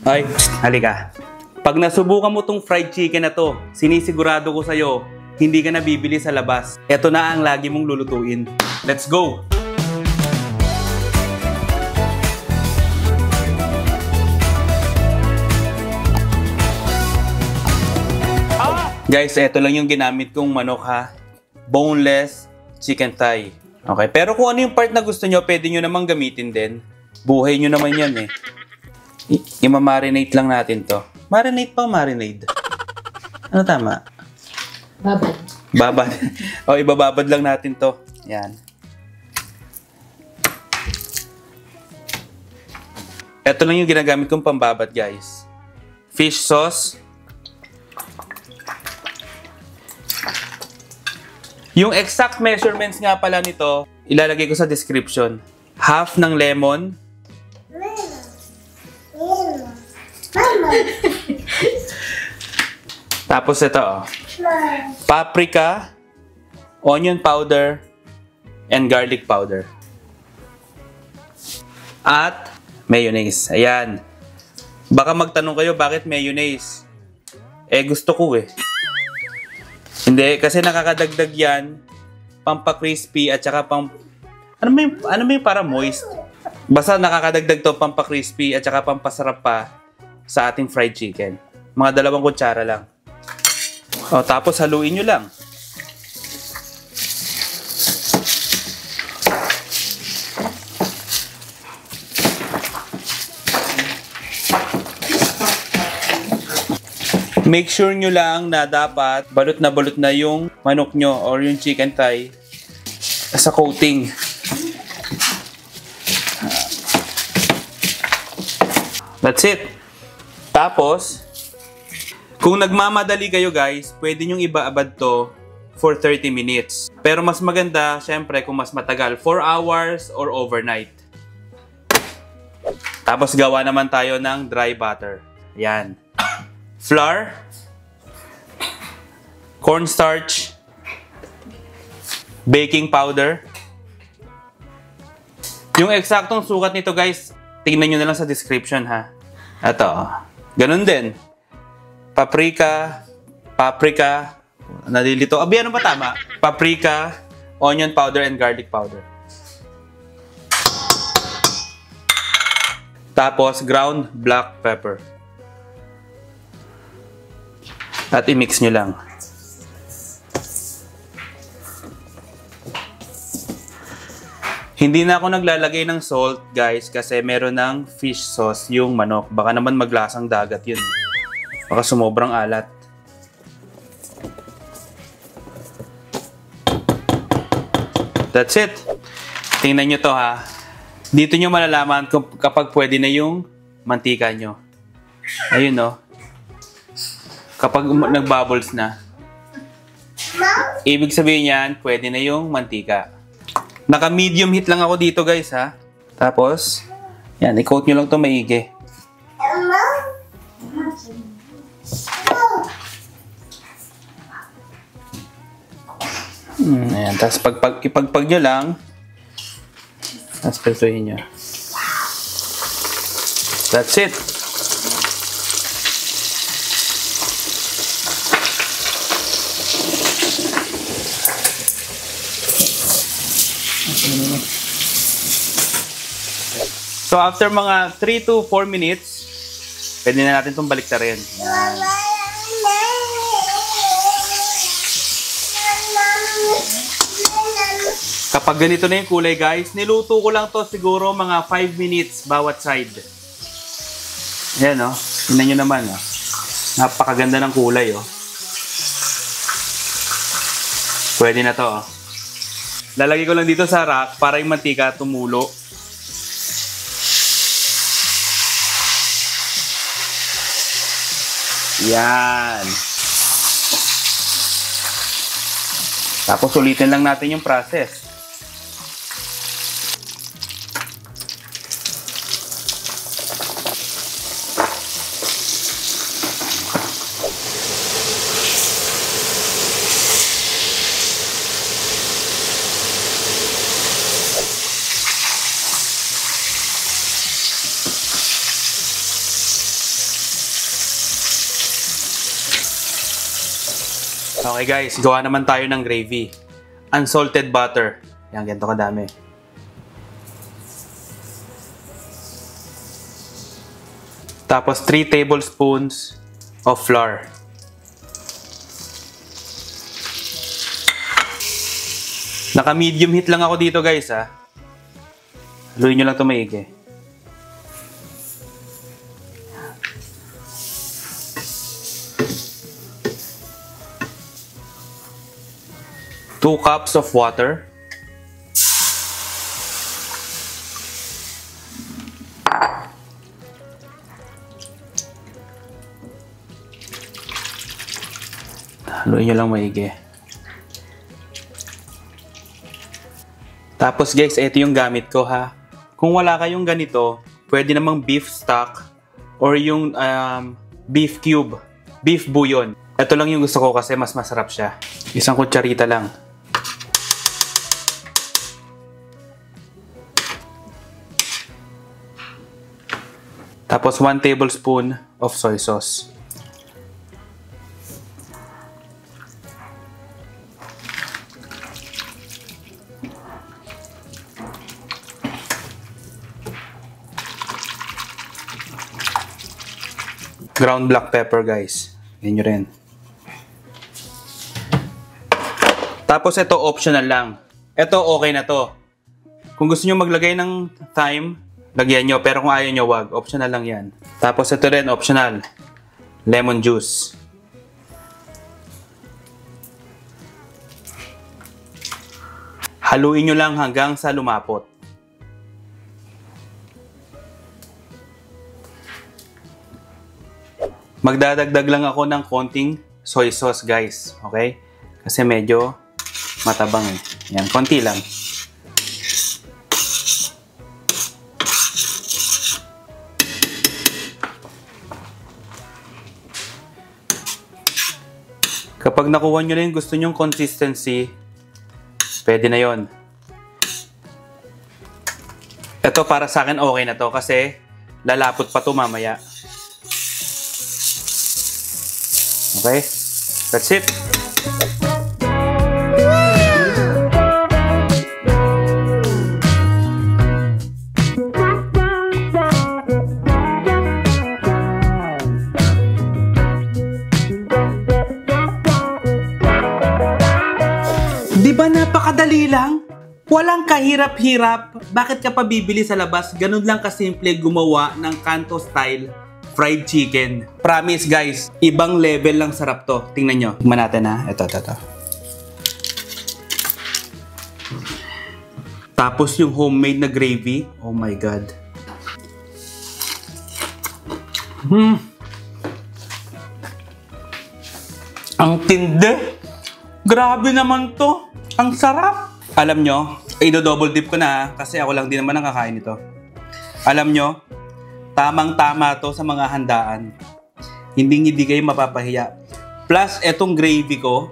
Ay, halika. Pag nasubukan mo tong fried chicken na to, sinisigurado ko sa'yo, hindi ka na bibili sa labas. Ito na ang lagi mong lulutuin. Let's go! Guys, ito lang yung ginamit kong manok ha. Boneless chicken thigh. Okay, pero kung ano yung part na gusto nyo, pwede nyo namang gamitin din. Buhay nyo naman yan eh. I-marinate lang natin to. Marinate pa o marinade? Ano tama? Babad. Babad. O, ibababad lang natin to. Yan. Ito lang yung ginagamit kong pambabad, guys. Fish sauce. Yung exact measurements nga pala nito, ilalagay ko sa description. Half ng lemon. Tapos ito, paprika, onion powder, and garlic powder. At mayonnaise. Ayan. Baka magtanong kayo, bakit mayonnaise? Eh, gusto ko eh. Hindi, kasi nakakadagdag yan, pampa-crispy at saka ano mo yung para moist? Basta nakakadagdag to, pampa-crispy at saka pampasarap pa sa ating fried chicken. Mga 2 kutsara lang. O, tapos haluin nyo lang. Make sure nyo lang na dapat balot na yung manok nyo or yung chicken thigh sa coating. That's it. Tapos, kung nagmamadali kayo guys, pwede nyong ibaabad to for 30 minutes. Pero mas maganda, syempre, kung mas matagal, 4 hours or overnight. Tapos gawa naman tayo ng dry butter. Yan. Flour, cornstarch, baking powder. Yung eksaktong sukat nito guys, tingnan nyo na lang sa description ha. Ito, ganun din. Paprika, nalilito. Abi, ano ba tama? Paprika, onion powder, and garlic powder. Tapos, ground black pepper. At i-mix nyo lang. Hindi na ako naglalagay ng salt, guys, kasi meron ng fish sauce yung manok. Baka naman maglasang dagat yun. Baka sumobrang alat. That's it. Tingnan nyo to ha. Dito nyo malalaman kapag pwede na yung mantika nyo. Ayun no. Kapag nag-bubbles na. Ibig sabihin yan, pwede na yung mantika. Naka-medium heat lang ako dito guys ha. Tapos, yan, i-coat nyo lang to maigi. Ayan, tapos ipagpag nyo lang. Tapos prituhin nyo. That's it. So after mga 3 to 4 minutes, pwede na natin itong baliktarin. Yan. Kapag ganito na yung kulay guys, niluto ko lang to siguro mga 5 minutes bawat side. Ayan o, tingnan nyo naman o. Napakaganda ng kulay o. Pwede na to o. Lalagay ko lang dito sa rack para yung mantika tumulo. Yan. Tapos ulitin lang natin yung process. Okay guys, gawa naman tayo ng gravy. Unsalted butter. Yan, ganito kadami. Tapos 3 tablespoons of flour. Naka-medium heat lang ako dito guys ha. Haluin nyo lang ito maigi. Two cups of water. Haluin nyo lang maigi. Tapos guys, ito yung gamit ko ha. Kung wala kayong ganito, pwede namang beef stock or yung beef cube, beef bouillon. Ito lang yung gusto ko kasi mas masarap siya. Isang kutsarita lang. Tapos 1 tablespoon of soy sauce. Ground black pepper guys. Yan nyo rin. Tapos ito optional lang. Ito okay na to. Kung gusto nyo maglagay ng thyme, lagyan nyo. Pero kung ayaw nyo, wag. Optional lang yan. Tapos ito rin optional. Lemon juice. Haluin nyo lang hanggang sa lumapot. Magdadagdag lang ako ng konting soy sauce guys, okay? Kasi medyo matabang eh. Yan, konti lang. Kapag nakuha nyo na yung gusto nyong consistency, pwede na yon. Ito para sa akin okay na to kasi lalapot pa to mamaya. Okay, that's it. Di ba napakadali lang? Walang kahirap-hirap. Bakit ka pa bibili sa labas? Ganun lang kasimple gumawa ng Kanto style fried chicken. Promise guys, ibang level lang sarap to. Tingnan nyo. Tingnan natin ha. Ito. Tapos yung homemade na gravy. Oh my God. Ang tindi. Grabe naman to. Ang sarap. Alam nyo, i-double dip ko na kasi ako lang din naman ang kakain nito. Alam nyo, tamang-tama to sa mga handaan. Hindi kayo mapapahiya. Plus, etong gravy ko,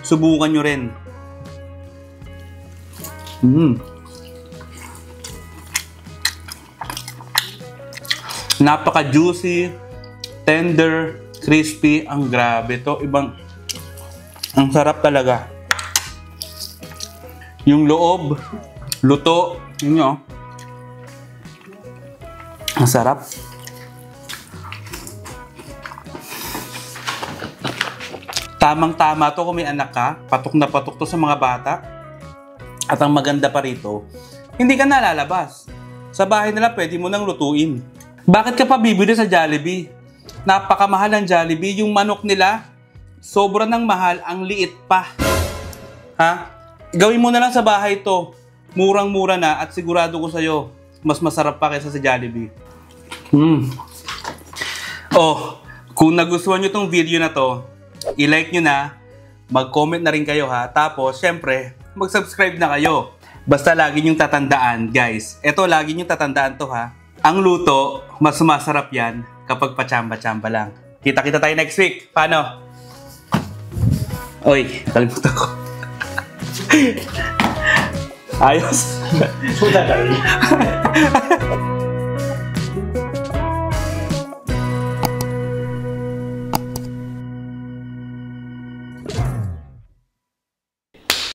subukan nyo rin. Napaka-juicy, tender, crispy. Ang grabe to. Ang sarap talaga. Yung loob, luto. Yun nyo. Ang sarap. Tamang-tama to kung may anak ka. Patok na patok to sa mga bata. At ang maganda pa rito, hindi ka nalalabas. Sa bahay nila pwede mo nang lutuin. Bakit ka pa bibili sa Jollibee? Napakamahal ang Jollibee. Yung manok nila, sobra ng mahal. Ang liit pa. Ha? Gawin mo na lang sa bahay to. Murang-mura na at sigurado ko sa'yo, mas masarap pa kaysa sa Jollibee. Oh, kung nagustuhan nyo tong video na to, i-like nyo na, mag-comment na rin kayo ha. Tapos, syempre, mag-subscribe na kayo. Basta lagi nyong tatandaan, guys. Ito, lagi nyong tatandaan to ha. Ang luto, mas masarap yan kapag pachamba-chamba lang. Kita-kita tayo next week. Paano? Oy, kalimutan ko. Ayos. Sudah kali.